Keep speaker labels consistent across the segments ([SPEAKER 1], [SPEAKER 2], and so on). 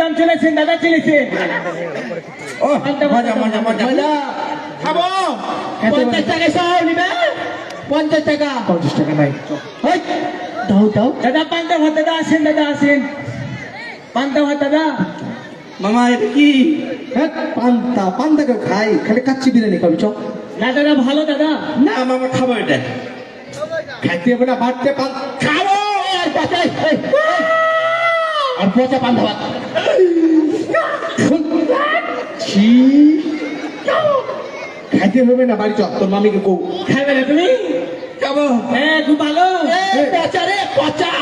[SPEAKER 1] একদম চলেছেন দাদা, চলেছেন।
[SPEAKER 2] ও মজা মজা মজা
[SPEAKER 1] মজা
[SPEAKER 2] খাবো
[SPEAKER 1] 50 টাকা সব নিবে, 50 টাকা।
[SPEAKER 2] 50 টাকা নাই
[SPEAKER 1] হেই, দাও দাও দাদা, পান্তা ভাত দাদা, আসেন দাদা, আসেন। পান্তা ভাত দাদা।
[SPEAKER 2] মামা এটা কি
[SPEAKER 3] হ্যাঁ পান্তা পান্তা কেউ খাই খালি কাচ্চি বিরিয়ানি খাবি চ
[SPEAKER 1] না দাদা, ভালো দাদা।
[SPEAKER 2] না মামা খাবো এটা
[SPEAKER 3] খাইতে হবে না বাড়তে
[SPEAKER 2] খাবো
[SPEAKER 1] আর পচা, আর পচা পান্তা ভাত।
[SPEAKER 3] ছি খাইতে হবে না বাড়ি চ তোর মামিকে কৌ
[SPEAKER 1] খাবে না তুমি?
[SPEAKER 2] খাবো
[SPEAKER 1] হ্যাঁ, খুব ভালো। পচা রে, পচা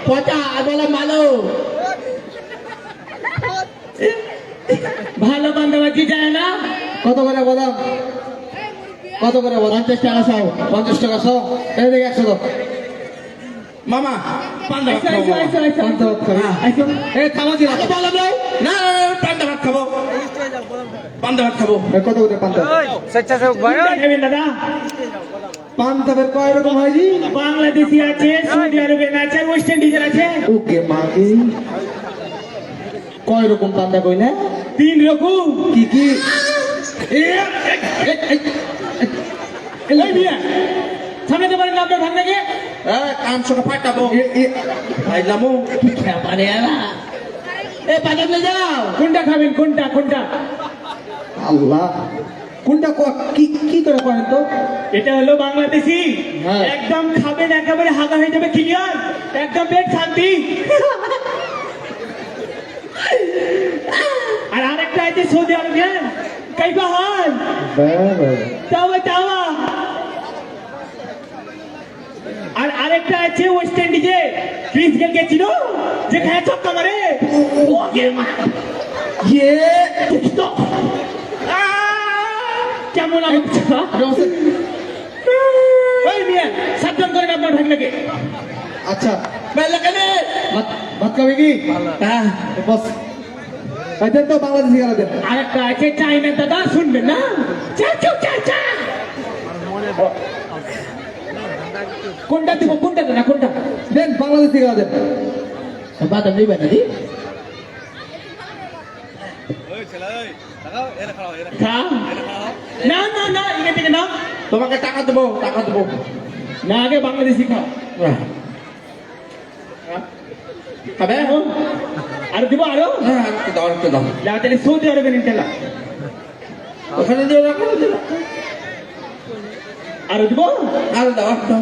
[SPEAKER 1] পচা, আর বলে ভালো। ভালো পান্তা ভাত কি যায় না?
[SPEAKER 3] কত করে বদাম কত করে বদাম
[SPEAKER 1] 50 টাকা সব।
[SPEAKER 3] 50 টাকা সব এই দেখ 100 দাও
[SPEAKER 2] মামা পান্তা ভাত
[SPEAKER 1] আইসো,
[SPEAKER 2] খাবো
[SPEAKER 1] আইসো, আইসো, আইসো।
[SPEAKER 3] পান্তা ভাত খাবি
[SPEAKER 1] আইসো।
[SPEAKER 3] এই থামা দিলাম
[SPEAKER 1] আগে বলো দাও।
[SPEAKER 2] না পান্তা ভাত খাবো পান্তা ভাত খাবো
[SPEAKER 3] কত করে পান্তা
[SPEAKER 1] কোনটা খাবেন দাদা?
[SPEAKER 3] পান্তা বের কয় রকম হয় জি
[SPEAKER 1] বাংলাদেশি আছে, সৌদি আরবের আছে, ওয়েস্ট ইন্ডিজের আছে।
[SPEAKER 3] ওকে মাগে কয় রকম পান্তা কইলে
[SPEAKER 1] 3 রকম।
[SPEAKER 3] কি কি
[SPEAKER 1] এই মিয়া, সামনে তো পারেন না আপনার ভাগ লাগে।
[SPEAKER 2] কাম সঙ্গে ফাটাবো ভাইলামো
[SPEAKER 1] পারে না। এ পাঁচক নিয়ে যাও। কোনটা খাবেন, কোনটা কোনটা?
[SPEAKER 3] আল্লাহ কোনটা কি কি করে করেন তো
[SPEAKER 1] এটা হলো বাংলাদেশি।
[SPEAKER 3] হ্যাঁ।
[SPEAKER 1] একদম খাবেন, একেবারে হাগা হয়ে যাবে, ক্লিয়ার, একদম পেট শান্তি। আর আরেকটা আছে সৌদি আরবের, কাইফা হাল তাওয়া তাওয়া। আর আরেকটা আছে ওয়েস্ট ইন্ডিজে, ক্রিস গেলকে চিনো, যে খায় ছক্কা মারে। ওকে মা,
[SPEAKER 3] ইয়ে
[SPEAKER 1] তো কেমন অবস্থা? ওই মিয়া, সাবধান করেন আপনার ভাগনাকে।
[SPEAKER 3] আচ্ছা
[SPEAKER 2] বেলা কেন
[SPEAKER 3] ভাত ভাত খাবে কি
[SPEAKER 2] হ্যাঁ
[SPEAKER 3] বস দেন তো বাংলাদেশি গেলে দেন
[SPEAKER 1] আরেকটা আছে চাইনা দাদা, শুনবেন না? চা চা চা চা। কোনটা দিব, কোনটা দাদা, কোনটা?
[SPEAKER 3] দেন বাংলাদেশি গেলে দেন
[SPEAKER 1] বাদাম নেবেন নাকি? খা। না না না, এখান থেকে নাও।
[SPEAKER 2] তোমাকে টাকা দেবো টাকা দেবো
[SPEAKER 1] না, আগে বাংলাদেশি খাও।
[SPEAKER 2] খাবে
[SPEAKER 1] আর দিব আরো?
[SPEAKER 2] হ্যাঁ একটু দাও একটু দাও
[SPEAKER 1] না, তাহলে সৌদি আরবে নিতে না।
[SPEAKER 2] ওখানে দিও ওখানে দিও
[SPEAKER 1] আরো দিব?
[SPEAKER 2] আর দাও আর দাও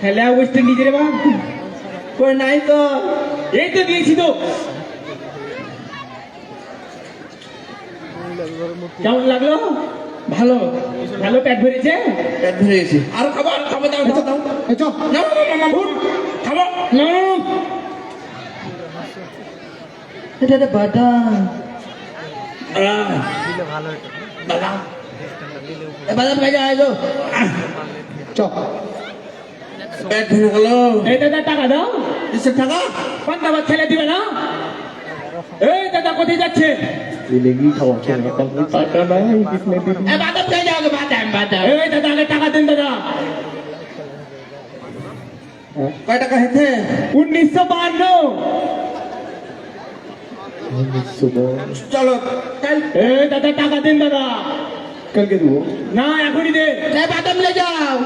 [SPEAKER 1] তাহলে ওয়েস্ট ইন্ডিজের বা
[SPEAKER 2] কই নাই তো
[SPEAKER 1] এই তো দিয়েছি তো। কেমন লাগলো?
[SPEAKER 2] ভালো
[SPEAKER 1] ভালো, পেট ভরেছে?
[SPEAKER 2] পেট ভরে গেছি আর খাবো দাও দাও দাও
[SPEAKER 3] এই চপ
[SPEAKER 2] না মামা ভুল খাবো
[SPEAKER 3] এটা একটা বাদাম
[SPEAKER 2] বাদাম বাদাম খাই যায় তো
[SPEAKER 3] চপ
[SPEAKER 2] পেট ভরে গেল
[SPEAKER 1] এই দাদা, টাকা দাও।
[SPEAKER 2] কিসের টাকা
[SPEAKER 1] পান্তা ভাত খেলে দিবে না? এই দাদা, কোথায় যাচ্ছে?
[SPEAKER 3] দিলেগি খাওয়া চলে টাকা নাই কিসনে দিবি
[SPEAKER 2] বাদাম খাই যাও বাদাম বাদাম
[SPEAKER 1] এই দাদা, আগে টাকা দেন দাদা।
[SPEAKER 2] কয় টাকা হেতে
[SPEAKER 1] 1952।
[SPEAKER 2] চলো কাল
[SPEAKER 1] এই দাদা, টাকা দেন দাদা।
[SPEAKER 3] কালকে দেবো
[SPEAKER 1] না, এখনই দে।
[SPEAKER 2] বাদাম লে যাও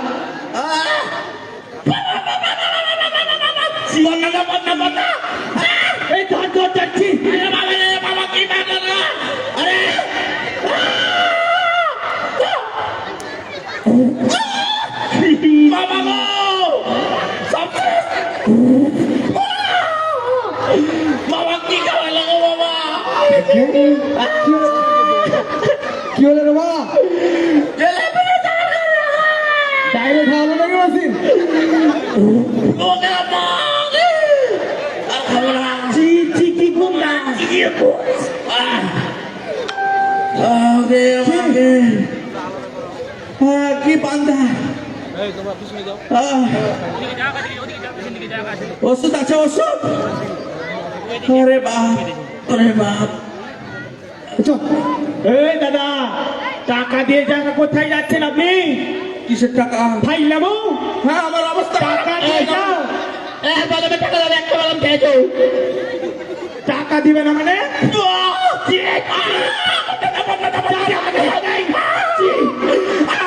[SPEAKER 1] এই ধর ধর যাচ্ছি।
[SPEAKER 2] বাবা কি বাদাম আরে বাবা গো বাবা কি খাওয়া লাগো বাবা
[SPEAKER 3] কি হলো রে বাবা ডাইরেক্ট খাওয়ালো নাকি মাসিন
[SPEAKER 2] ওকে বাবা আর খাবো না
[SPEAKER 1] চি চি, কি গুন্ডা।
[SPEAKER 2] ওকে ওকে কি পান্তা ওষুধ আছে ওষুধ আরে বাপ
[SPEAKER 3] চপ
[SPEAKER 1] এই দাদা, টাকা দিয়ে যান, কোথায় যাচ্ছেন আপনি?
[SPEAKER 2] কিসের টাকা
[SPEAKER 1] ফাইলামো,
[SPEAKER 2] হ্যাঁ আমার অবস্থা
[SPEAKER 1] টাকা দিয়ে যাও।
[SPEAKER 2] বাদামে টাকা দাও একটা বাদাম খেয়েছো
[SPEAKER 1] টাকা টাকা দিবে না মানে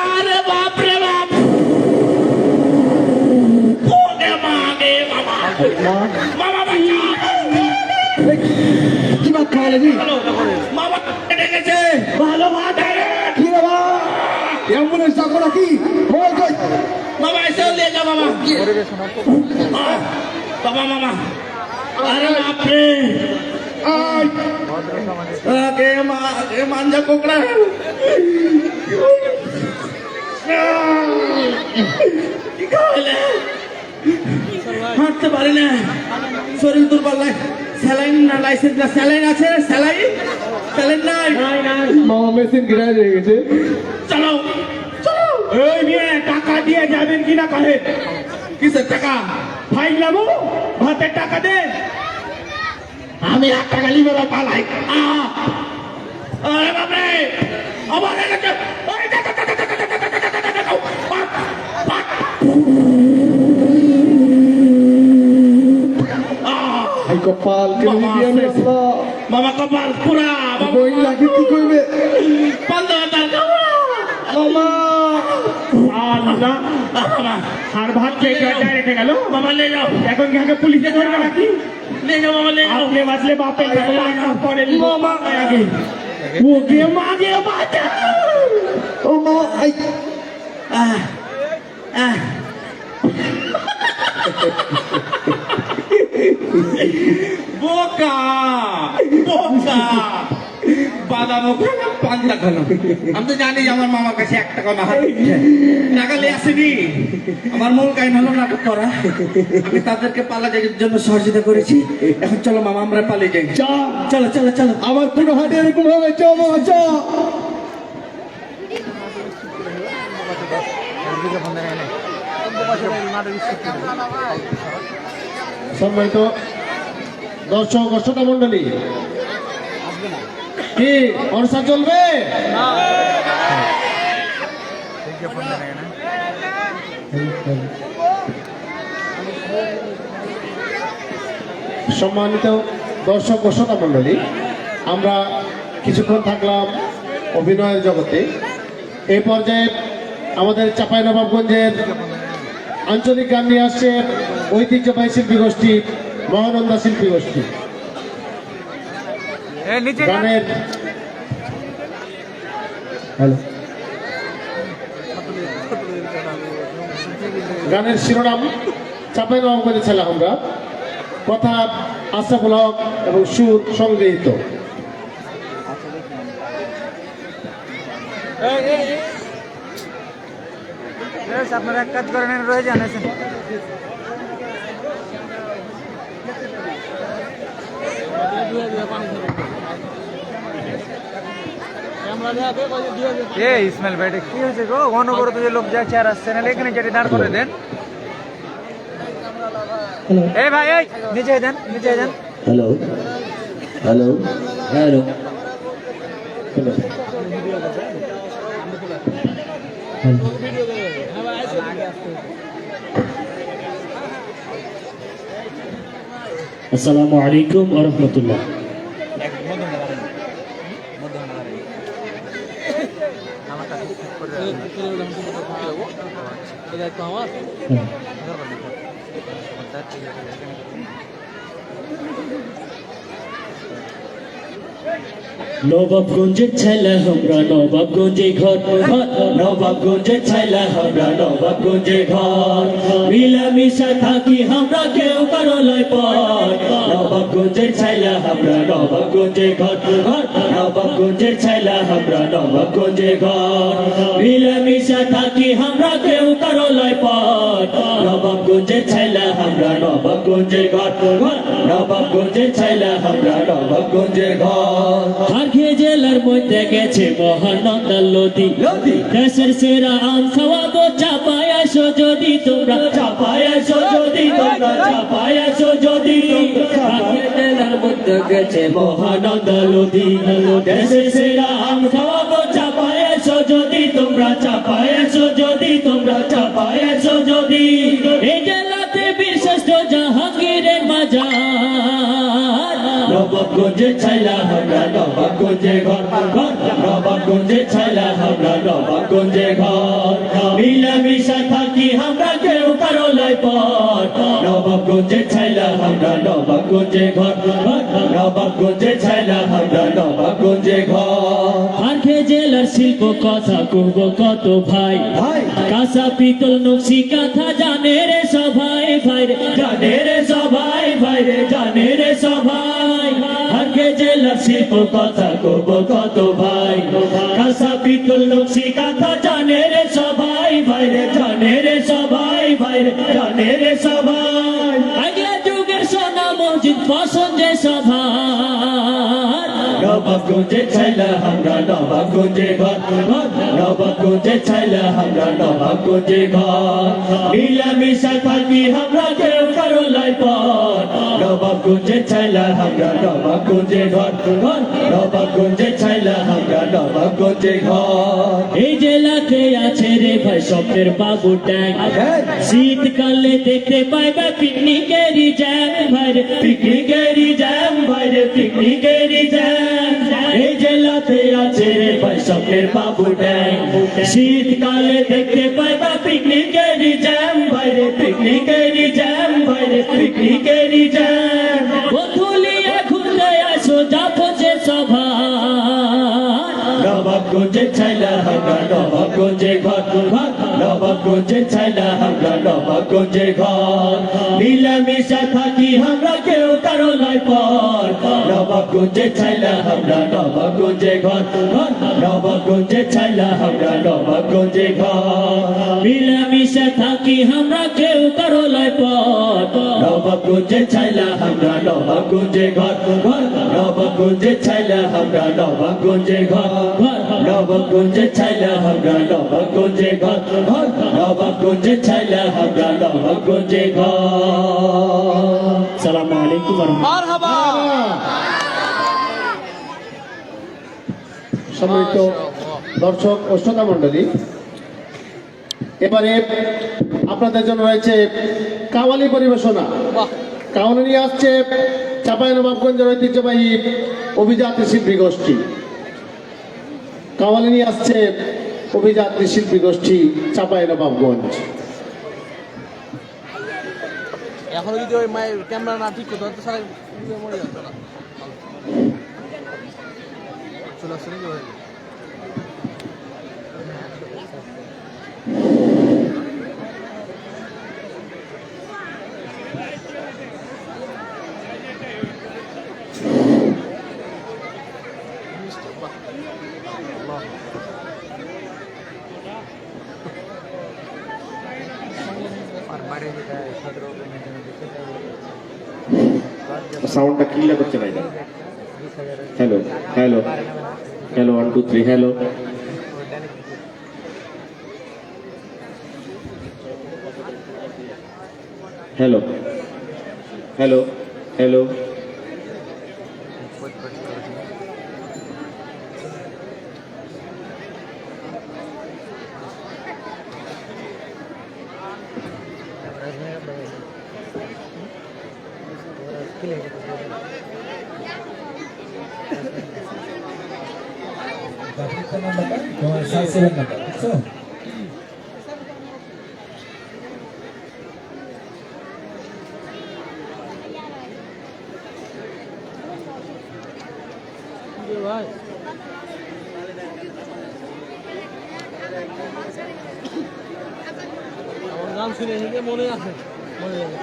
[SPEAKER 2] আরে বাপ রে বাপ ওরে মাগে মামা মামা বাঁচা
[SPEAKER 3] এই, কি ভাত খাওয়ালে জি
[SPEAKER 2] মামা ডেকেছে
[SPEAKER 1] ভালো ভাত
[SPEAKER 3] কি বাবা অ্যাম্বুলেন্স ডাকো নাকি ওই কই
[SPEAKER 2] মামা এসে নিয়ে যা মামা বাবা মামা আরে বাপ রে
[SPEAKER 3] আয়
[SPEAKER 2] কে মাঞ্জা কোকড়া কি খাওয়ালে হাঁটতে পারি না শরীর দুর্বল লাগে স্যালাইন না লাইসেন্স না স্যালাইন আছে স্যালাইন স্যালাইন নাই
[SPEAKER 1] নাই নাই
[SPEAKER 3] মামা মেশিন গ্রাজ হয়ে গেছে
[SPEAKER 2] চলো চলো
[SPEAKER 1] এই মেয়ে টাকা দিয়ে যাবেন কিনা কহে
[SPEAKER 2] কিসের টাকা
[SPEAKER 1] ফাইল লাবো ভাতের টাকা দেন
[SPEAKER 2] আমি 1 টাকা নিবে না পালাই আরে বাপ রে আমার এলাকা ওই টাকা
[SPEAKER 3] এই কপাল কে
[SPEAKER 2] মামা,
[SPEAKER 3] দিয়ে মেসলা
[SPEAKER 2] মামা কপাল পুরা
[SPEAKER 3] বই লাগে কি কইবে
[SPEAKER 2] বন্ধ তার
[SPEAKER 3] মামা
[SPEAKER 1] আল্লাহ
[SPEAKER 2] মামা
[SPEAKER 1] আর ভাত খেয়ে ডাইরেক্ট গেল
[SPEAKER 2] মামা ले जाओ
[SPEAKER 1] এখন কি আগে পুলিশে ধরবে নাকি
[SPEAKER 2] ले जाओ मामा ले जाओ
[SPEAKER 1] আপনি বাঁচলে বাপের টাকা পরে
[SPEAKER 3] মামা।
[SPEAKER 1] আগে ওকে মাগে বাঁচা
[SPEAKER 3] ও মামা আই
[SPEAKER 2] আহ আহ বোকা বোকা বাদামও খেলাম পান্তা খেলাম আমি তো জানি যে আমার মামার কাছে 1 টাকা না হাত টাকা নিয়ে আসেনি আমার মূল কাহিনী হলো নাটক করা আমি তাদেরকে পালানোর জন্য সহযোগিতা করেছি এখন চলো মামা আমরা পালিয়ে যাই
[SPEAKER 3] চা
[SPEAKER 2] চলো চলো চলো
[SPEAKER 3] আমার পুরো হাতে এরকম হবে চা মামা চা সম্মানিত দর্শক ও শ্রোতা মন্ডলী কি অনুষ্ঠান চলবে সম্মানিত দর্শক ও শ্রোতা মন্ডলী আমরা কিছুক্ষণ থাকলাম অভিনয়ের জগতে এই পর্যায়ে আমাদের চাঁপাইনবাবগঞ্জের আঞ্চলিক গান নিয়ে আসছে ঐতিহ্যবাহী শিল্পী গোষ্ঠী মহানন্দা শিল্পী গোষ্ঠী গানের হ্যালো গানের শিরোনাম চাঁপাইনবাবগঞ্জে ছেলে আমরা কথা আশরাফুল হক এবং সুর সংগৃহীত
[SPEAKER 4] আপনারা এক কাজ করেন রয়ে যান এসে ইসমাইল ভাইটা কি হয়েছে গো অনবরত যে লোক যাচ্ছে আর আসছে না এখানে যেটি দাঁড় করে দেন এই ভাই এই নিচে দেন নিচে দেন
[SPEAKER 3] হ্যালো হ্যালো হ্যালো
[SPEAKER 5] আসসালামু আলাইকুম ওয়া রাহমাতুল্লাহ। নবাবগঞ্জের ছেলে আমরা নবাবগঞ্জে ঘর নবাবগঞ্জের ছেলে আমরা নবাবগঞ্জে ঘর মিলামিশা থাকি আমরা কেউ কারো লয় পর নবাবগঞ্জের ছেলে আমরা নবাবগঞ্জে ঘর নবাবগঞ্জের ছেলে আমরা নবাবগঞ্জে ঘর মিলামিশা থাকি আমরা কেউ কারো লয় পর নবাবগঞ্জের ছেলে আমরা নবাবগঞ্জে ঘর নবাবগঞ্জের ছেলে আমরা নবাবগঞ্জে ঘর আগে জেলার মধ্যে গেছে মহানন্দা লদি দেশের সেরা আম খাওয়া গো চাপায় আসো যদি তোমরা চাপায় আসো যদি তোমরা চাপায় আসো যদি আগে জেলার মধ্যে গেছে মহানন্দা লদি দেশের সেরা আম খাওয়া গো চাপায় আসো যদি তোমরা চাপায় আসো যদি তোমরা চাপায় আসো যদি এই জেলাতে বিশেষ জাহাঙ্গীরের মাজার নবাবগঞ্জে ছাইলা আমরা নবাবগঞ্জে ঘর ঘর নবাবগঞ্জে ছাইলা আমরা নবাবগঞ্জে ঘর মিলামিশা থাকি আমরা কেউ কারো লাই পর নবাবগঞ্জে ছাইলা আমরা নবাবগঞ্জে ঘর ঘর নবাবগঞ্জে ছাইলা আমরা নবাবগঞ্জে ঘর আর খে জেলার শিল্প কথা কব কত ভাই ভাই কাঁচা পিতল নকশি কাঁথা জানে রে সবাই ভাই রে জানে রে সবাই ভাই রে জানে রে সবাই আর খে জেলার শিল্প কথা কব কত ভাই কাঁচা পিতল নকশি কাঁথা জানে রে সবাই ভাই রে জানে রে সবাই ভাই রে জানে রে সবাই আগলা যুগের সোনা মসজিদ পছন্দ যে সভার নবাবগঞ্জে ছাইলা আমরা নবাবগঞ্জে ঘর ঘর নবাবগঞ্জে ছাইলা আমরা নবাবগঞ্জে ঘর মিলামিশা থাকি আমরা কেউ কারো লাই পর নবাবগঞ্জে ছাইলা আমরা নবাবগঞ্জে ঘর ঘর নবাবগঞ্জে ছাইলা আমরা নবাবগঞ্জে ঘর এই জেলাতে আছে রে ভাই স্বপ্নের বাবু ট্যাঙ্ক শীতকালে দেখতে পাইবা পিকনিকেরই জ্যাম ভাই রে পিকনিকেরই জ্যাম ভাই রে পিকনিকেরই জ্যাম এই জেলাতে আছে রে ভাই স্বপ্নের বাবু ট্যাঙ্ক শীতকালে দেখতে পাইবা পিকনিকেরই জ্যাম ভাই রে পিকনিকেরই জ্যাম ভাই রে পিকনিকেরই জ্যাম বন্ধুলিয়া ঘুরতে আসো যাবো যে সভা নবাবগঞ্জে ছাইলা আমরা নবাবগঞ্জে ঘর ঘর নবাবগঞ্জে ছাইলা আমরা নবাবগঞ্জে ঘর মিলামিশা থাকি আমরা কেউ কারো লাই পর নবাবগঞ্জে ছাইলা আমরা নবাবগঞ্জে ঘর ঘর নবাবগঞ্জে ছাইলা আমরা নবাবগঞ্জে ঘর মিলামিশা থাকি আমরা কেউ কারো লাই পর নবাবগঞ্জে ছাইলা আমরা নবাবগঞ্জে ঘর ঘর নবাবগঞ্জে ছাইলা আমরা নবাবগঞ্জে ঘর ঘর নবাবগঞ্জে ছাইলা আমরা নবাবগঞ্জে ঘর ঘর নবাবগঞ্জে ছাইলা আমরা নবাবগঞ্জে ঘর সালামু আলাইকুম
[SPEAKER 3] সম্মানিত দর্শক ও শ্রোতা মণ্ডলী, এবারে আপনাদের জন্য রয়েছে কাওয়ালি পরিবেশনা। কাওয়ালি নিয়ে আসছে চাঁপাইনবাবগঞ্জের ঐতিহ্যবাহী অভিজাত শিল্পী গোষ্ঠী। কাওয়ালি নিয়ে আসছে অভিজাত শিল্পী গোষ্ঠী চাঁপাইনবাবগঞ্জ।
[SPEAKER 6] এখনো যদি ওই মায়ের ক্যামেরা না ঠিক করতে হতো সারা মরে যেত না। চলে আসছে নাকি ভাই?
[SPEAKER 3] সাউন্ডটা ক্লিয়ার করতে পারি না। Hello hello hello 1 2 3 hello. Hello hello hello
[SPEAKER 7] তোমার 7 নাম্বার বুঝছো?
[SPEAKER 6] ভাই আমার গান শুনে এসে মনে আছে, মনে আছে।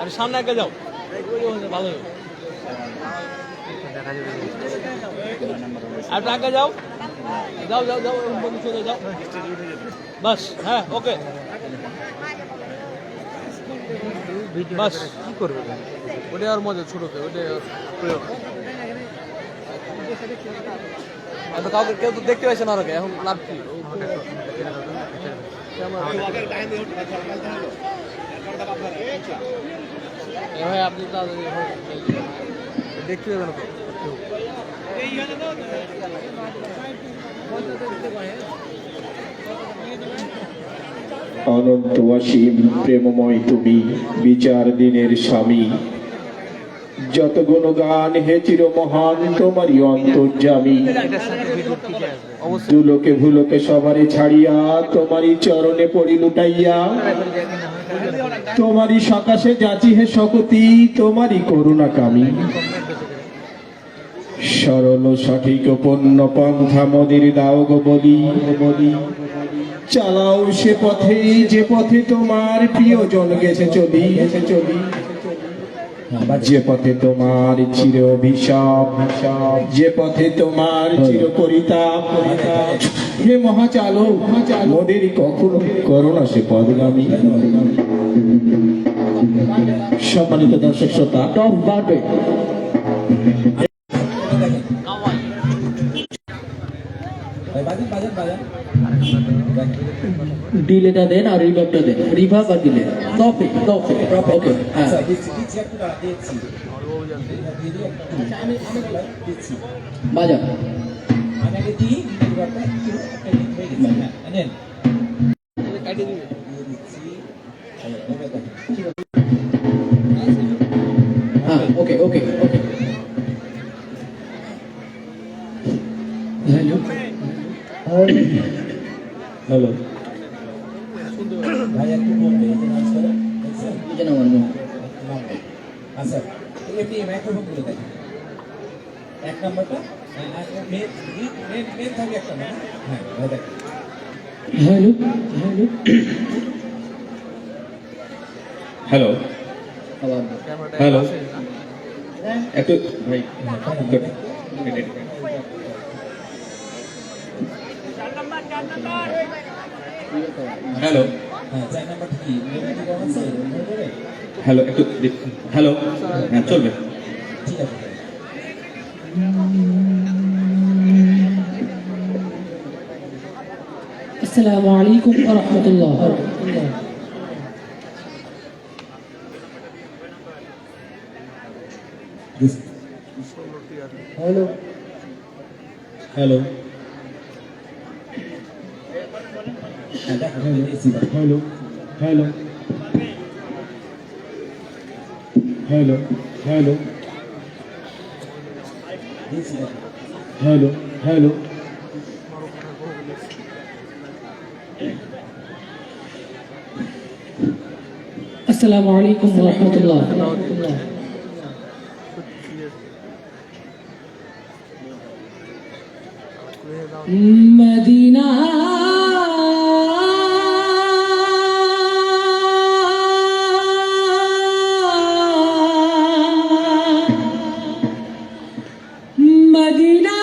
[SPEAKER 6] আর সামনে আগে যাও, ভালো আর আগে যাও, যাও যাও যাও চলে যাও বাস। হ্যাঁ ওকে বাস। কি করবে ওটা আর মজা ছোটতে, ওটা এত কাউকে কেউ তো দেখতে পাচ্ছে না ওকে, এখন লাভ কি? ভাই আপনি তাড়াতাড়ি দেখতে পাবেন তো।
[SPEAKER 8] অনন্ত অসীম প্রেমময় তুমি, বিচার দিনের স্বামী। যত গুণগান হে চির মহান তোমারই অন্তর্যামী। দুলোকে ভুলোকে সবারে ছাড়িয়া তোমারই চরণে পড়ি লুটাইয়া। তোমারই সকাশে যাচি হে শকতি, তোমারই করুণা কামী। সরল সঠিক পণ্য পন্থা মদির দাও গো বলি, চালাও সে পথে যে পথে তোমার প্রিয়জন গেছে চলি, যে পথে তোমার চির অভিশাপ, যে পথে তোমার চির পরিতাপ। হে মহাচালক, মোদের কখনো করোনা সে পদগামী। সম্মানিত দর্শক শ্রোতা, টপ বাড়বে।
[SPEAKER 5] ডিলেটা দেন আর রিভার্বটা দেন, রিভার্ব আর ডিলে, টপে টপে। ওকে, হ্যাঁ বাজার। হ্যাঁ, ওকে ওকে ওকে। হ্যালো
[SPEAKER 8] হ্যালো,
[SPEAKER 7] ভাই একটু বলবে এই যে নাচ করে দেখছেন?
[SPEAKER 5] যেন আমার মনে
[SPEAKER 7] আচ্ছা এমনি মাইক্রোফোন গুলো দেখেন এক নাম্বারটা মেন থাকে একটা না হ্যাঁ ভাই দেখেন
[SPEAKER 5] হ্যালো হ্যালো
[SPEAKER 8] হ্যালো
[SPEAKER 5] আবার
[SPEAKER 8] হ্যালো, একটু ভাই হ্যালো
[SPEAKER 7] হ্যাঁ 4 নাম্বারটা কি মেমোরি কম আছে মনে
[SPEAKER 8] হ্যালো, একটু হ্যালো, হ্যাঁ চলবে।
[SPEAKER 7] ঠিক আছে
[SPEAKER 5] আসসালামু আলাইকুম ওয়া রাহমাতুল্লাহ।
[SPEAKER 7] হ্যালো
[SPEAKER 8] হ্যালো
[SPEAKER 7] হ্যাঁ দেখো AC
[SPEAKER 8] hello hello hello hello
[SPEAKER 7] AC দেখো
[SPEAKER 8] হ্যালো হ্যালো
[SPEAKER 5] আসসালামু আলাইকুম ওয়া রাহমাতুল্লাহ। মদিনা মদিনা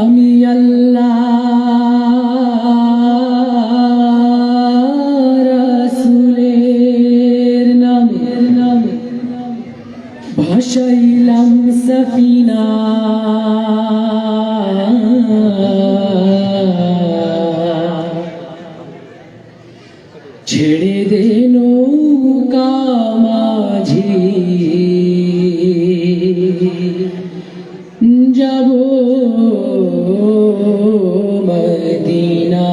[SPEAKER 5] আমি আল্লাহ রাসূলের নামে ভাসাইলাম সফিনা, ছেড়ে দে নৌকা মাঝি যাব মদিনা।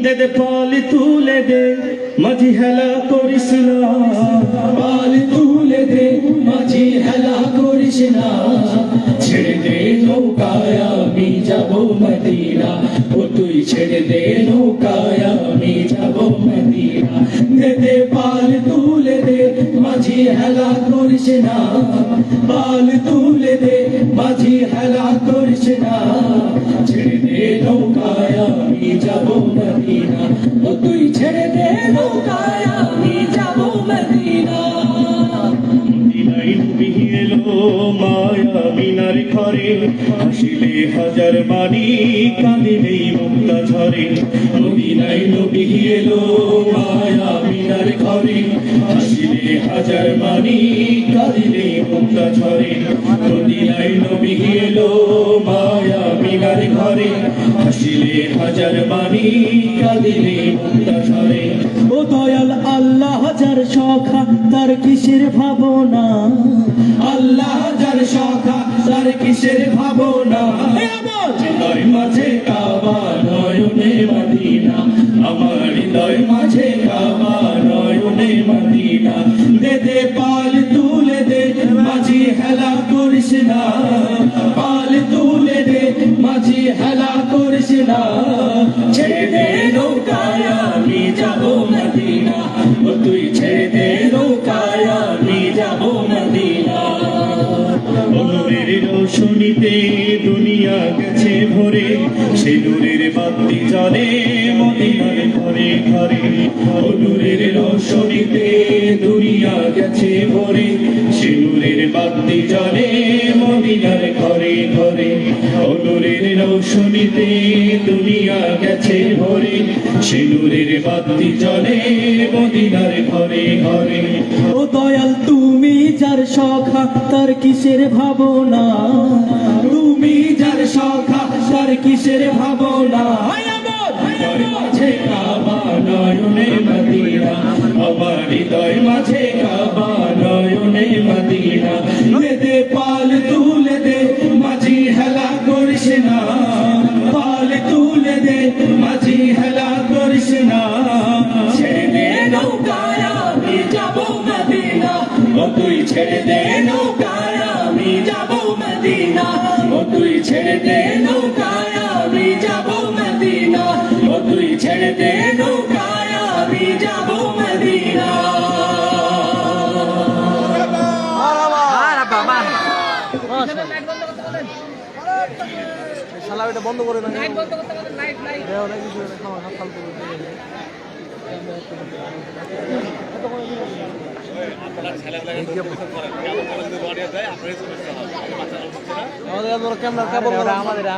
[SPEAKER 1] দে দে পাল তুলে দে মাঝি হেলা করিস না,
[SPEAKER 5] পাল তুলে দে মাঝি হেলা করিস না, ছেড়ে দে নৌকায় আমি যাব মদিনা। ও তুই ছেড়ে দে নৌকায় আমি যাব মদিনা। দে দে পাল তুলে দে মাঝি হেলা করিস না, পাল তুলে দে মাঝি হেলা করিস না, ছেড়ে দে নৌকায় আমি যাব মদিনা। ও তুই ছেড়ে দে নৌকায় আমি যাব মদিনা।
[SPEAKER 1] মদিনায় নবী এলো মায়া মিনার ঘরে, হাসিলে
[SPEAKER 5] হাজার মানি কাঁদিলেই মুক্তা ঝরে মদিনায় নবী এলো মায়া মিনার ঘরে হাসিলে হাজার মানি কাঁদিলেই মুক্তা ঝরে মদিনায় নবী এলো মায়া মিনার ঘরে হাসিলে হাজার মানি কাঁদিলে মুক্তা ঝরে ও দয়াল আল্লাহ যার সখা তার কিসের ভাবনা আল্লাহ যার সখা তার কিসের ভাবনা হৃদয় মাঝে কাবা নয়নে মদিনা আমার হৃদয় মাঝে কাবা নয়নে মদিনা দে দে পাল তুলে দে মাঝি হেলা করিস না পাল তুলে দে মাঝি হেলা করিস না ছেড়ে দে নৌকায় আমি যাবো মদিনা ও তুই ছেড়ে দে নৌকায় আমি যাবো মদিনা নূরের রোশনীতে দুনিয়া গেছে ভরে সে নূরের বাতি জ্বলে মদিনার ঘরে ঘরে নূরের রোশনীতে দুনিয়া গেছে ভরে সে নূরের বাতি জ্বলে মদিনার ঘরে ঘরে নূরের রোশনীতে দুনিয়া গেছে ভরে সে নূরের বাতি জ্বলে মদিনার ঘরে ঘরে ও দয়াল তুমি যার সখা তার কিসের ভাবনা তুমি যার সখা তার কিসের ভাবনা হৃদয় মাঝে কাবা নয়নে মদিনা আমার হৃদয় মাঝে কাবা নয়নে মদিনা দে দে পাল তুলে দে মাঝি হেলা করিস না পাল তুলে দে মাঝি হেলা করিস না ছেড়ে দে নৌকায় আমি যাবো মদিনা ও তুই ছেড়ে দে নৌকায় আমি যাবো মদিনা ও তুই ছেড়ে দে নৌকায় আমি যাবো মদিনা ও তুই ছেড়ে দে নৌকায় আমি যাবো মদিনা
[SPEAKER 6] শালা এটা বন্ধ করে দেন লাইট বন্ধ করতে বলেন লাইট লাইট দেও না কিছু না খাওয়া হাত ফালতু করে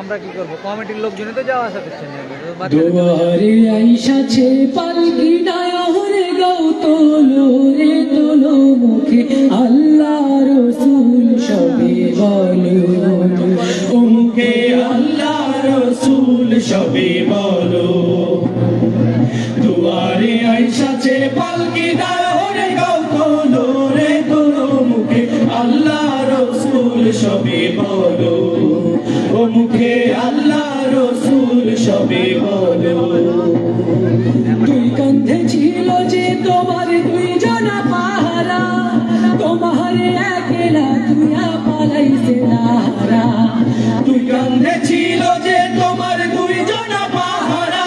[SPEAKER 6] আমরা কি করবো কমিটির লোকজনই তো যাওয়া আসা করছেন
[SPEAKER 5] দুয়ারে আইসাছে পালকি ডায়রে গাও তোলো রে তোলো মুখে আল্লাহ রসুল সবে বলো ও মুখে আল্লাহ রসুল সবে বলো দুয়ারে আইসাছে পালকি ডায়রে গাও তোলো রে তোলো মুখে আল্লাহ রসুল সবে বলো ও মুখে আল্লাহ রসুল সবে বলো তুই কান্ধে ছিল যে তোমার দুই জনা পাহারা তোমার একলা তুই পালাইছে নাহারা তুই কান্ধে ছিল যে তোমার দুই জনা পাহারা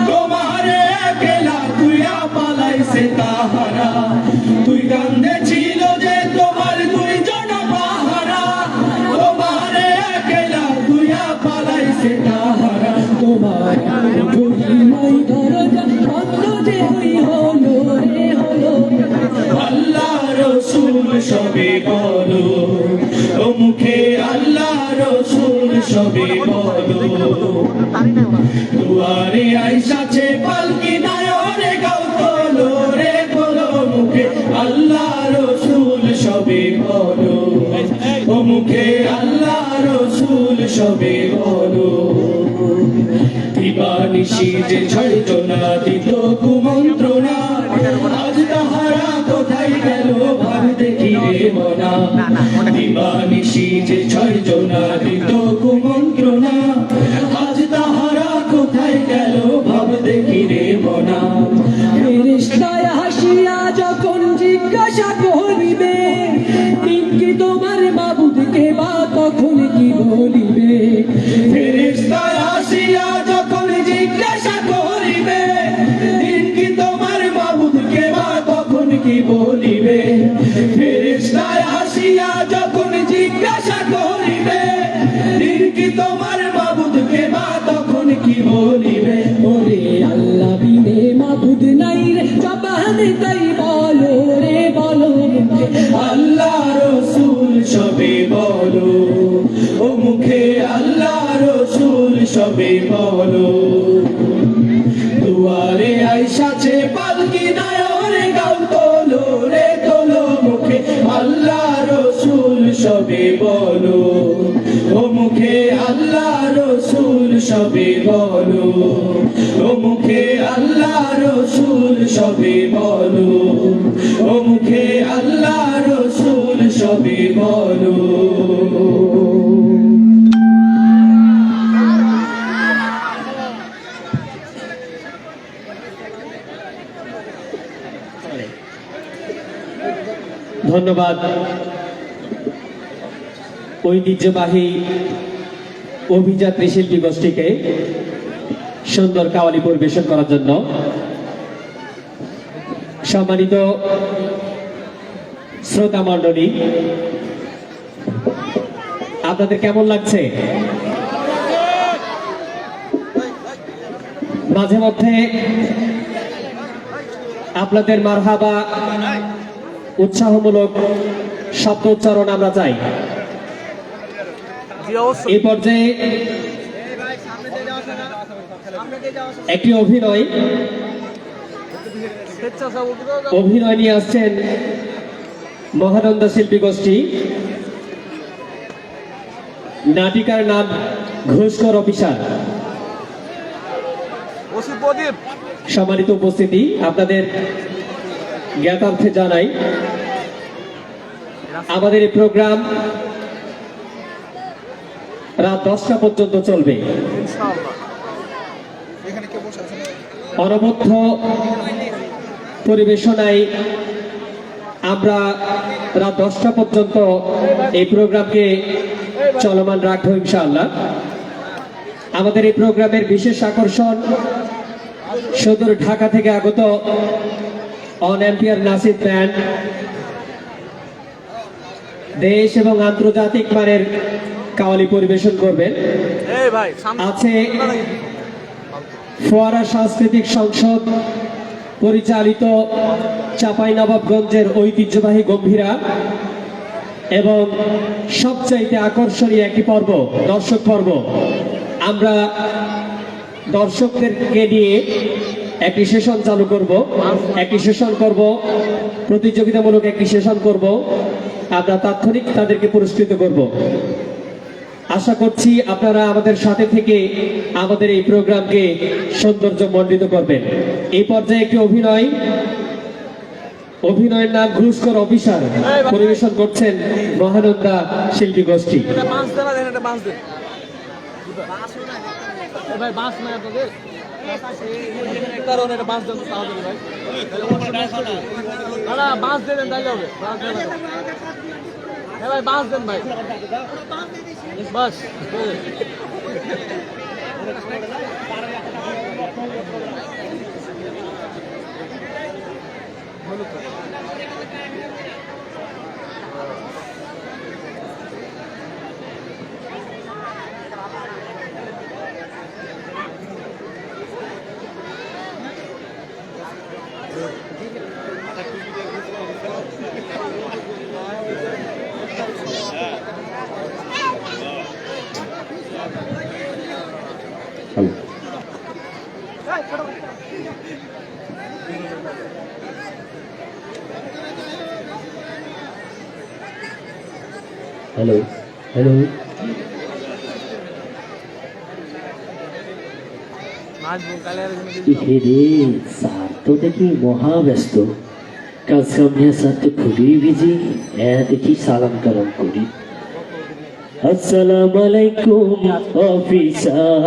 [SPEAKER 5] তোমার একলা তুই পালাইছে তাহারা তুই কান্ধে ছিল যে তোমার দুই জনা পাহারা তোমার একলা তুই পালাইছে তাহারা তোমার নাই দরজা বন্ধ যে হই হলো রে হলো আল্লাহ রসুল সবে বলো ও মুখে আল্লাহ রসুল সবে বলো দুয়ারে আইসাছে পালকি নায়রে গাও তোলো রে তোলো মুখে আল্লাহ রসুল সবে বলো ও মুখে আল্লাহ রসুল সবে বলো দিবানিশি যে ছড়িত না দিত কুমন্ত্রণা আজ তাহারা কোথায় গেল ভাব দেখি রে মনা দিবানিশি যে ছড়িত না দিত কুমন্ত্রণা আজ তাহারা কোথায় গেল ভাব দেখি রে মনা ফেরেশতায় হাসিয়া যখন জিজ্ঞাসা করিবে কি তোমার মাবুদকে বা তখন কি বলিবে ফেরেশতায় হাসিয়া যখন জিজ্ঞাসা করিবে কি তোমার মাবুদকে বা তখন কি বলিবে ফেরেশতায় হাসিয়া যখন জিজ্ঞাসা করিবে কি তোমার মাবুদকে বা তখন কি বলিবে ওরে আল্লাহ বিনে মাবুদ নাই রে জবানে তাই বলো রে বলো আল্লাহ রসুল সবে বলো ও মুখে আল্লাহ সবে বলো দুয়ারে আইসাছে পালকি নয়নে গাও তোলো রে তোলো মুখে আল্লাহ রসুল সবে বলো ও মুখে আল্লাহ রসুল সবে বলো ও মুখে আল্লাহ রসুল সবে বলো ও মুখে আল্লাহ রসুল সবে বলো
[SPEAKER 9] ধন্যবাদ ঐতিহ্যবাহী অভিযাত্রী শিল্পী গোষ্ঠীকে সুন্দর কাওয়ালি পরিবেশন করার জন্য। সম্মানিত শ্রোতা মণ্ডলী, আপনাদের কেমন লাগছে? মাঝে মধ্যে আপনাদের মারহাবা উৎসাহমূলক শব্দ উচ্চারণ আমরা চাই। এই পর্যায়ে একটি অভিনয় নিয়ে আসছেন মহানন্দা শিল্পী গোষ্ঠী। নাটিকার নাম ঘুষখোর অফিসার। সম্মানিত উপস্থিতি, আপনাদের জ্ঞাতার্থে জানাই আমাদের এই প্রোগ্রাম রাত 10টা পর্যন্ত চলবে। অনবদ্য পরিবেশনায় আমরা রাত 10টা পর্যন্ত এই প্রোগ্রামকে চলমান রাখবো ইনশাআল্লাহ। আমাদের এই প্রোগ্রামের বিশেষ আকর্ষণ সুদূর ঢাকা থেকে আগত অন এম্পিয়ার নাসির ব্যান্ড দেশ এবং আন্তর্জাতিক মানের কাওয়ালি পরিবেশন করবেন। আছে ফোয়ারা সাংস্কৃতিক সংসদ পরিচালিত চাঁপাইনবাবগঞ্জের ঐতিহ্যবাহী গম্ভীরা এবং সবচাইতে আকর্ষণীয় একটি পর্ব দর্শক পর্ব। আমরা দর্শকদেরকে নিয়ে একটি সেশন চালু করব, একটি সেশন করব, প্রতিযোগিতামূলক একটি সেশন করব। আমরা তাৎক্ষণিক তাদেরকে পুরস্কৃত করব। আশা করছি আপনারা আমাদের সাথে থেকে আমাদের এই প্রোগ্রামকে সৌন্দর্য মণ্ডিত করবেন। এই পর্যায়ে একটি অভিনয়ের নাম ঘুষখোর অফিসার পরিবেশন করছেন মহানন্দা শিল্পী গোষ্ঠী।
[SPEAKER 6] ভাই বাস নাই আপনাদের কারণ এটা বাস দেন তাহলে ভাই দাদা বাস দেবেন তাইলে হবে বাস দেবেন হ্যাঁ ভাই বাস দেন ভাই বাস
[SPEAKER 5] হ্যালো হ্যালো স্যার তো দেখি মহা ব্যস্ত। কাল সামনে স্যার তো খুবই বিজি। দেখি সালাম কালাম করি। আসসালামু আলাইকুম অফিসার।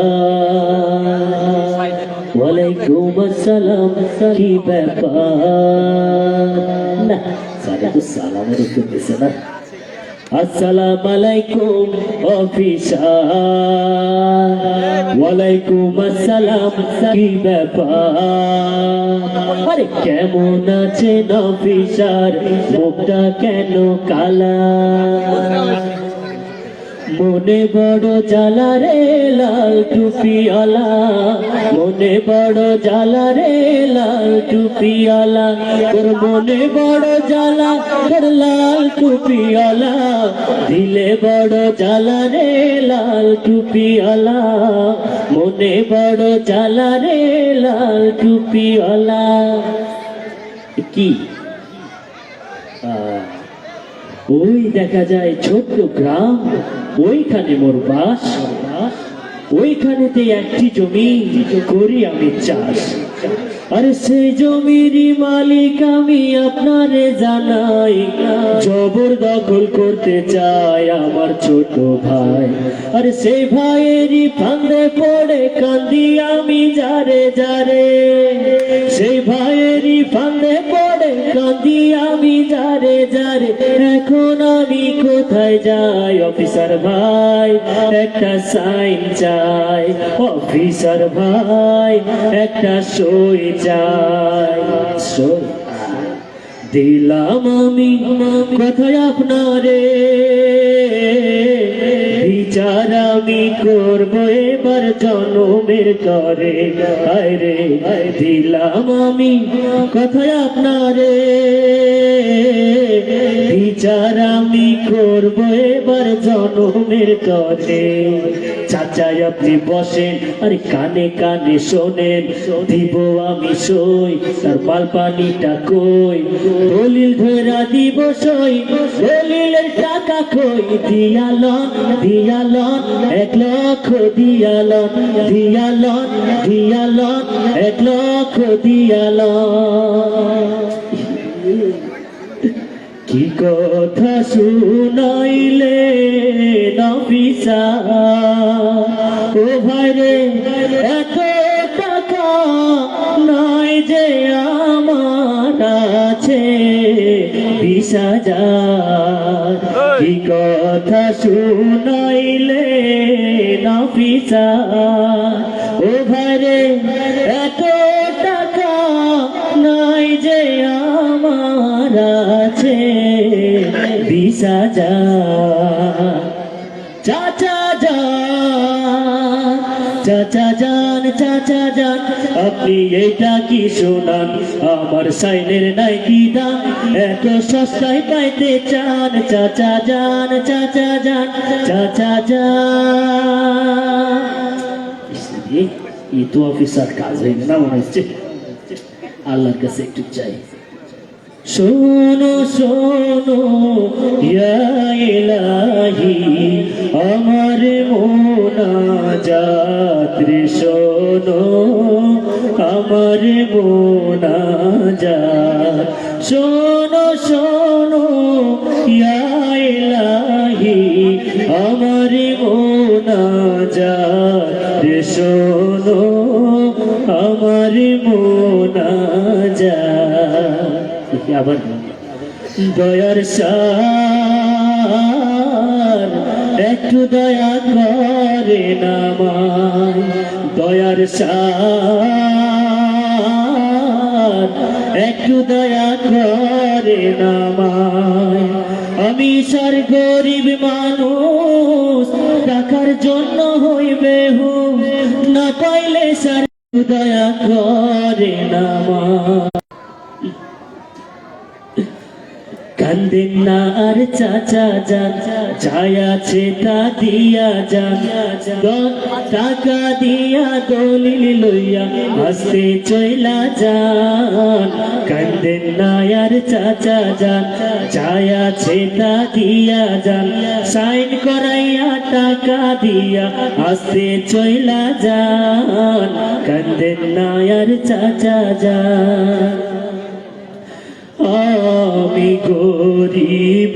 [SPEAKER 5] ওয়ালাইকুম আসসালাম। কি ব্যাপার? না স্যার তো সালামের উত্তর দিছে না। আসসালামু আলাইকুম অফিসার। ওয়ালাইকুম আসসালাম। কি ব্যাপার? আরে কেমন আছেন অফিসার? মুখটা কেন কালা? মনে বড় জ্বালা রে লাল টুপিওয়ালা। মনে বড় জ্বালা রে লাল টুপিওয়ালা। তোর মনে বড় জ্বালা তোর লাল টুপিওয়ালা। দিলে বড় জ্বালা রে লাল টুপিওয়ালা। মনে বড় জ্বালা রে লাল টুপিওয়ালা। কি ওই দেখা যায় ছোট্ট গ্রাম, ওইখানে মোর বাস। ওইখানেতে একটি জমি করি আমি চাষ। আর সেই জমির মালিক আমি আপনারে জানাই, জবরদখল করতে চাই আমার ছোট ভাই। আর সেই ভাইয়েরই ফাঁদে পড়ে কান্দি আমি যারে যারে, সেই ভাইয়েরই ফাঁদে পড়ে কান্দি আমি যারে যারে। এখন আমি কোথায় যাই অফিসার ভাই, একটা সাইন চাই। অফিসার ভাই একটা সই চাই। সই দিলাম আমি কোথায় আপনারে, বিচার আমি করবো এবার জনমের করে। আরে দিলাম আমি কোথায় আপনারে, বিচার আমি করবো এবার জনমের করে। চাচাই আপনি বসেন আরে কানে কানে শোনেন, দিব আমি সই তার মাল পানিটা কই। দলিল ধরা দিব সই, দলিলের টাকা কই। দিয়ালন দিয়ালন 1 লক্ষ দিয়ালন, দিয়ালন দিয়ালন 1 লক্ষ দিয়ালন। কি কথা শুনাইলে নফিসা, ও ভাই রে এত টাকা নাই যে আমার আছে 20,000। কি কথা শুনাইলে নফিসা, ও ভাই রে এত টাকা নাই যে আমার আছে 20,000। চাচা যান, চাচা যান, চাচা যান, আপনি এটা কি শোনান, আমার সাইনের নাই কি দাম, এত সস্তায় পাইতে চান। চাচা যান, চাচা যান, চাচা যান। এই তো অফিসার কাজ হয়ে না মনে হচ্ছে, আল্লাহর কাছে একটু চাই। শোনো শোনো ইয়া ইলাহি আমার মোনাজাত রে, শোনো আমার মোনাজাত। শোনো শোনো ইয়া ইলাহি আমার মোনাজাত রে, শোনো আমার মোনাজাত। আবার দয়ার সার একটু দয়া করে নামায়, দয়ার সার একটু দয়া করে নামায়। আমি সার গরিব মানুষ, টাকার জন্য হইবে হুম, না পাইলে সার দয়া করে নামায়। কান্দেন না আর চাচা যান, যাই আছে তা দিয়া যান। টাকা দিয়া দলিল লইয়া হাসতে চইলা যান। কান্দেন না আর চাচা যান, যাই আছে তা দিয়া যান। সাইন করাইয়া টাকা দিয়া হাসতে চইলা যান। কান্দেন না আর চাচা যান। আমি গরিব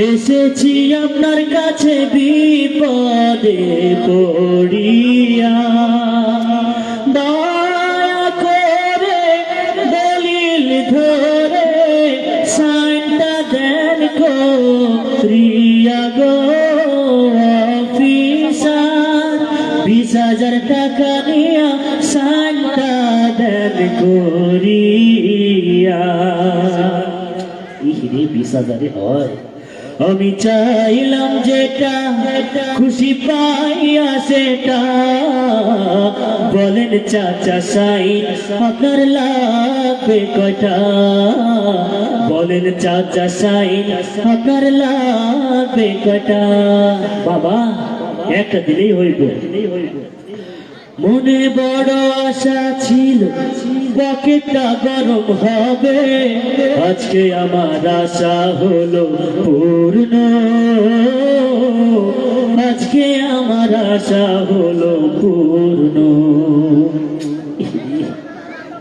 [SPEAKER 5] এসেছি আপনার কাছে বিপদে পড়িয়া, দয়া করে দলিল ধরে সাইনটা দেন করিয়া গো অফিসার। 20,000 টাকা নিয়া সাইনটা দেন করিয়া। 20,000 হয়। আমি চাইলাম যেটা খুশি পাইয়া সেটা, বলেন চাচা সাইন আপনার লাগবে কয়টা, বলেন চাচা সাইন আপনার লাগবে কয়টা। বাবা একটা দিলেই হইব। মনে বড় আশা ছিল পকেটটা গরম হবে, আজকে আমার আশা হলো পূর্ণ, আজকে আমার আশা হলো পূর্ণ।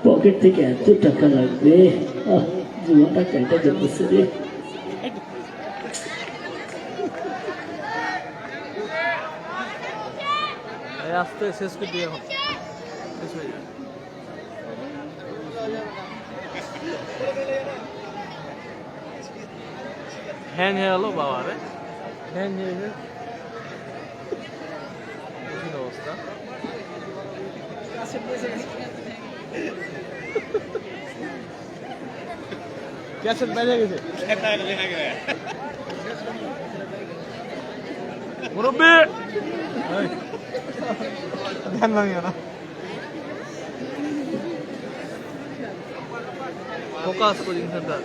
[SPEAKER 5] পকেট থেকে এত টাকা লাগবে, জুয়াটা কেটে যেতেছে রে।
[SPEAKER 6] আসতে শেষ করে দিয়ে এখন শেষ হয়ে যাবে। হ্যাং হয়ে গেল বাবা রে, হ্যাং হয়ে গেল অবস্থা। ক্যাসেট বেজে গেছে মুরব্বী, ধ্যান ভাঙিও না, ফোকাস কোচিং সেন্টার।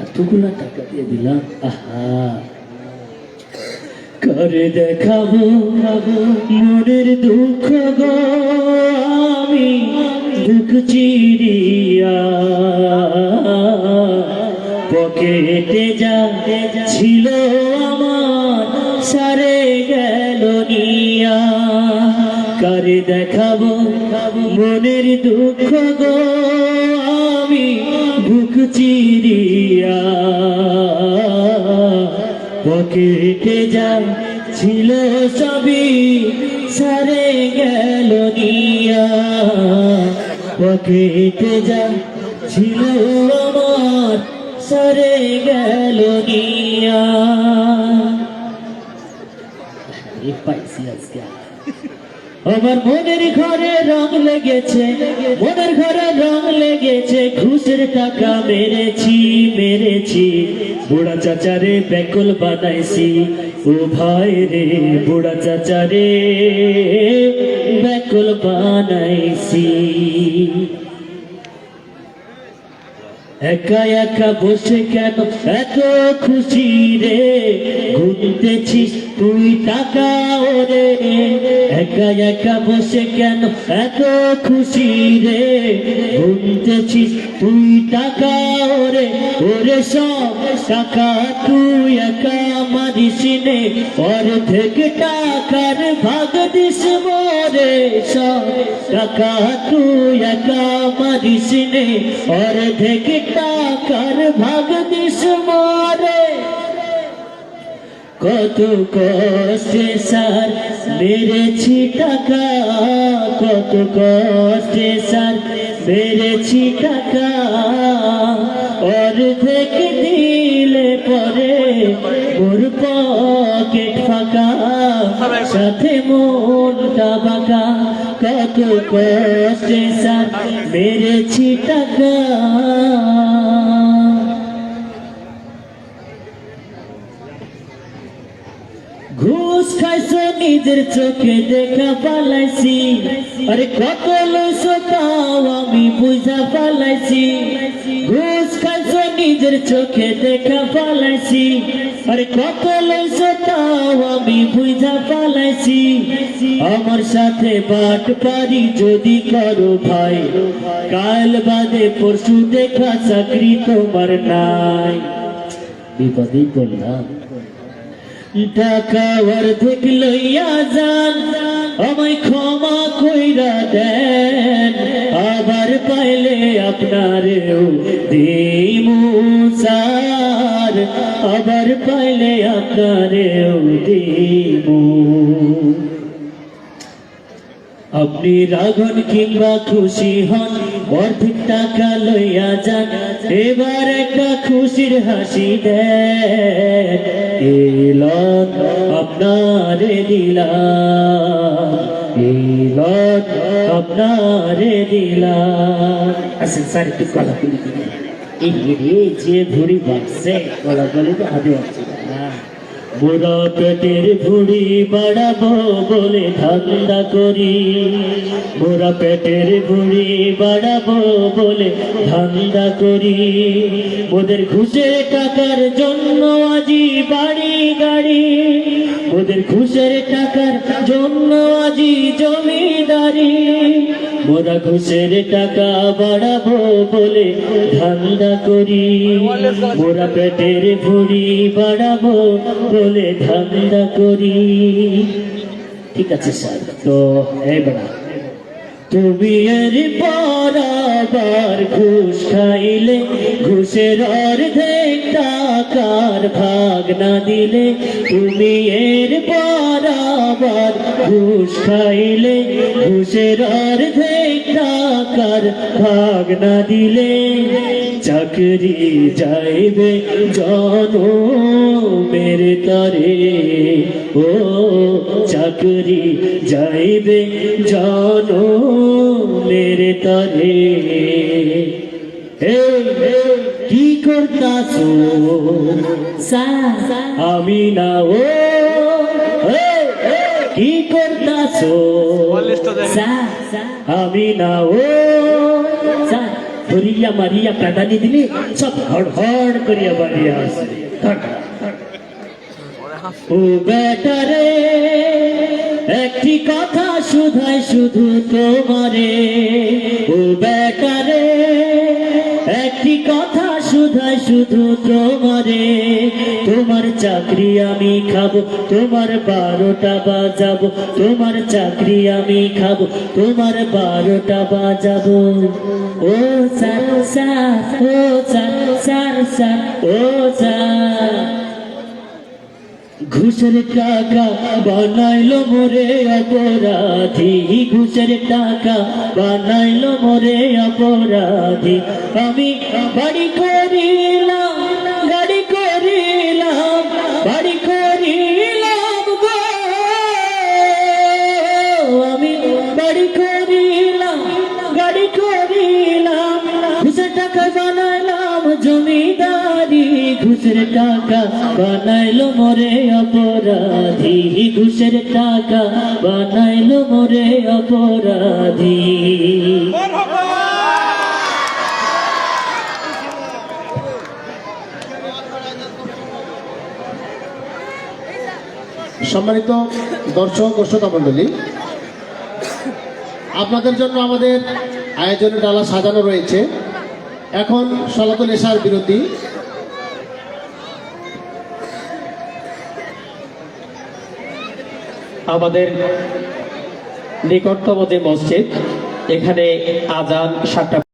[SPEAKER 5] এতগুলা টাকা দিয়ে দিলাম, আহা করে দেখাবো মনের দুঃখ গো আমি দুঃখ চিরিয়া, পকেটে যা ছিল আমার সারে গেল নিয়া, করে দেখাবো মনের দুঃখ গো আমি বুক চিরিয়া, পকেটে যা ছিল সবই সারে গেল নিয়া, পকেটে যা ছিল আমার সারে গেল নিয়া। পাইছি আজকে আমার মনের ঘরে রং লেগেছে, মনের ঘরে রং লেগেছে, ঘুষের টাকা মেরেছি মেরেছি, বুড়া চাচারে বেকুল বানাইছি, ও ভাই রে বুড়া চাচারে বেকুল বানাইছি। একা একা বসে কেন এত খুশি রে, গুনতেছিস তুই টাকা ওরে, একা একা বসে কেন এত খুশি রে, গুনতেছিস তুই টাকা ওরে, ওরে সব টাকা তুই একা মারিস নে, অর্ধেক টাকার ভাগ দিস মোরে, সব টাকা তুই একা মারিস নে, অর্ধেক টাকার ভাগ দিস মোরে। কত কষ্টে স্যার মেরেছি টাকা, কত কষ্টে স্যার মেরেছি টাকা, অর্ধেক দিলে পরে ওর পকেট ফাঁকা, সাথে মনটা বাঁকা, কত কষ্টে স্যার মেরেছি টাকা। ঘুষ খাইছো নিজের চোখে দেখা পালাইছি, আরে কত লইছো তাও আমি বুঝা পালাইছি, ঘুষ খাইছো নিজের চোখে দেখা পালাইছি, আরে কত লইছো তাও আমি বুঝা পালাইছি, আমার সাথে বাট পারি যদি করো ভাই, কাল বাদে পরশু দেখা চাকরি তোমার নাই। বিপদেই পড়লাম, টাকা অর্ধেক লইয়া যান, আমায় ক্ষমা কইরা দেন, আবার পাইলে আপনারেও দিমু স্যার, আবার পাইলে আপনারেও দিমু। আপনি রাগন কিংবা খুশি হন, অর্ধেক টাকা লইয়া যান, এবার একটা খুশির হাসি দেন, এলত আপনারে দিলাম, এলত আপনারে দিলাম। আসেন স্যার একটু কলাকলি দিন, এই রে যে ভুড়ি বাড়ছে কলাকলি তো হাতে আসছে না, বুড়া পেটের ভুড়ি বাড়াবো বলে ধান্দা করি, বুড়া পেটের ভুড়ি বাড়াবো বলে ধান্দা করি, ওদের ঘুষের টাকার জন্য আজি বাড়ি গাড়ি, ওদের ঘুষের টাকার জন্য আজি জমিদারি মোরা ঘুষের টাকা বাড়াবো বলে ধান্দা করি মোরা পেটের ভুঁড়ি বাড়াবো বলে ধান্দা করি ঠিক আছে স্যার তো এবার তুমি এর পর আবার ঘুষ খাইলে ঘুষের অর্ধেক টাকার ভাগ না দিলে তুমি এর পর আবার ঘুষ খাইলে ঘুষের অর্ধেক টাকার ভাগ না দিলে চাকরি যাইবে জনমের তরে ও চাকরি যাইবে জনমের তরে কি করতাছো আমি না ও কি করতাছো আমি না ও ধরিয়া মারিয়া কাঁদানি দিলে সব হড় হড় করিয়া বাড়িয়া আসে ও বেটারে একটি কথা শুধাই শুধু তোমারে ও বেটারে একটি কথা শুধাই শুধু তোমারে তোমার চাকরি আমি খাবো তোমার 12টা বাজাবো তোমার চাকরি আমি খাবো তোমার 12টা বাজাবো ও স্যার স্যার ও স্যার স্যার স্যার ও স্যার ঘুষের টাকা বানাইলো মোরে অপরাধী ঘুষের টাকা বানাইলো মোরে অপরাধী আমি বাড়ি করিলাম গাড়ি করিলাম বাড়ি করিলাম গো আমি বাড়ি করিলাম গাড়ি করিলাম ঘুষের টাকা বানাইলাম জমিদারি ঘুষের টাকা বানাইলো মোরে অপরাধী ঘুষের টাকা বানাইলো মোরে অপরাধী
[SPEAKER 3] সম্মানিত দর্শক ও শ্রোতা মণ্ডলী, আপনাদের জন্য আমাদের আয়োজনের ডালা সাজানো রয়েছে। এখন সলাতুল এশার বিরতি।
[SPEAKER 9] আমাদের নিকটতম যে মসজিদ এখানে আজান 7টা